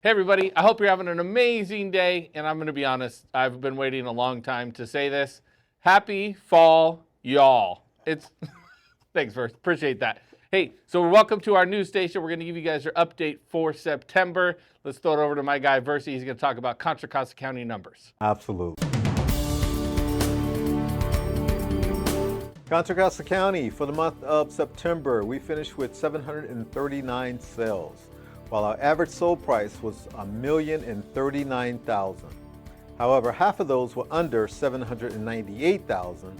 Hey everybody, I hope you're having an amazing day, and I'm going to be honest, I've been waiting a long time to say this. Happy fall, y'all. Thanks, Verse. Appreciate that. Hey, so welcome to our news station. We're going to give you guys your update for September. Let's throw it over to my guy, Versie. He's going to talk about Contra Costa County numbers. Absolutely. Contra Costa County, for the month of September, we finished with 739 sales, while our average sold price was $1,039,000. However, half of those were under $798,000,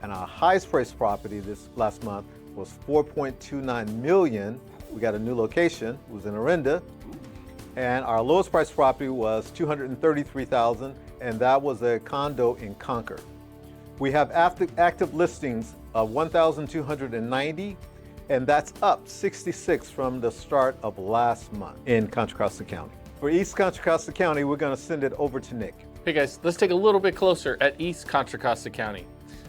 and our highest priced property this last month was $4.29 million. We got a new location, it was in Orinda, and our lowest priced property was $233,000, and that was a condo in Concord. We have active listings of 1,290, and that's up 66 from the start of last month in Contra Costa County. For East Contra Costa County, we're going to send it over to Nick. Hey guys, let's take a little bit closer at East Contra Costa County.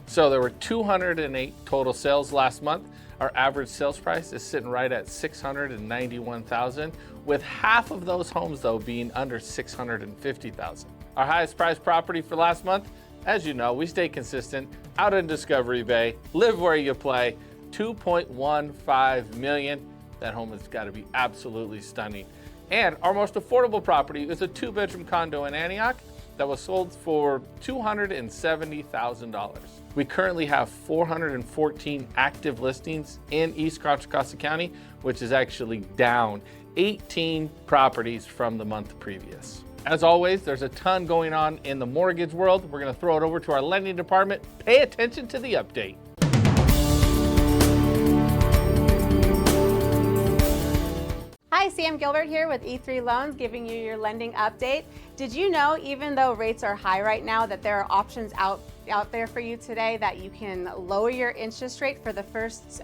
So there were 208 total sales last month. Our average sales price is sitting right at $691,000, with half of those homes though being under $650,000. Our highest priced property for last month, as you know, we stay consistent, out in Discovery Bay, live where you play, $2.15 million. That home has got to be absolutely stunning. And our most affordable property is a 2-bedroom condo in Antioch that was sold for $270,000. We currently have 414 active listings in East Contra Costa County, which is actually down 18 properties from the month previous. As always, there's a ton going on in the mortgage world. We're going to throw it over to our lending department. Pay attention to the update. Hi, Sam Gilbert here with E3 Loans, giving you your lending update. Did you know, even though rates are high right now, that there are options out there for you today that you can lower your interest rate for the first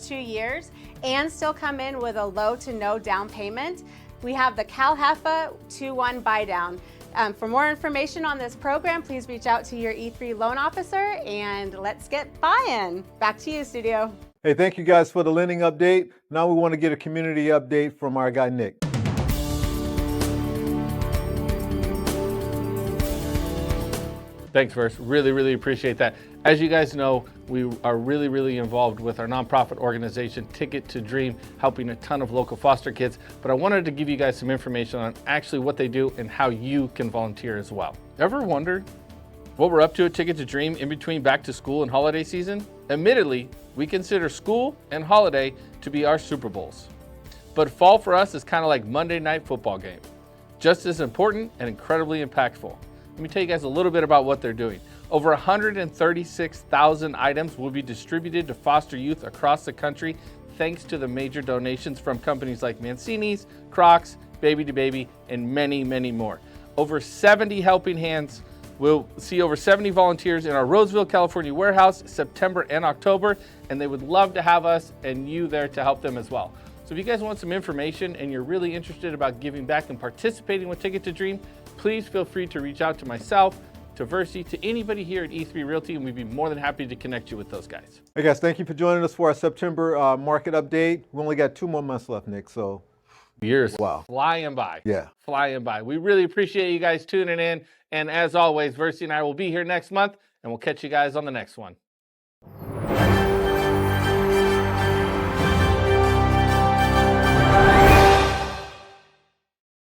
2 years and still come in with a low to no down payment? We have the CalHEFA 2-1 buy down. For more information on this program, please reach out to your E3 loan officer, and let's get buy-in. Back to you, studio. Hey, thank you guys for the lending update. Now we want to get a community update from our guy, Nick. Thanks, Verse. Really appreciate that. As you guys know, we are really involved with our nonprofit organization, Ticket to Dream, helping a ton of local foster kids. But I wanted to give you guys some information on actually what they do and how you can volunteer as well. Ever wondered what we're up to at Ticket to Dream in between back to school and holiday season? Admittedly, we consider school and holiday to be our Super Bowls. But fall for us is kind of like Monday night football game. Just as important and incredibly impactful. Let me tell you guys a little bit about what they're doing. Over 136,000 items will be distributed to foster youth across the country thanks to the major donations from companies like Mancini's, Crocs, Baby to Baby, and many more. Over 70 helping hands. We'll see over 70 volunteers in our Roseville, California warehouse, September and October, and they would love to have us and you there to help them as well. So if you guys want some information and you're really interested about giving back and participating with Ticket to Dream, please feel free to reach out to myself, to Versie, to anybody here at E3 Realty, and we'd be more than happy to connect you with those guys. Hey guys, thank you for joining us for our September market update. We only got 2 more months left, Nick, so. Years. Wow. Flying by. Yeah. Flying by. We really appreciate you guys tuning in. And as always, Versie and I will be here next month, and we'll catch you guys on the next one.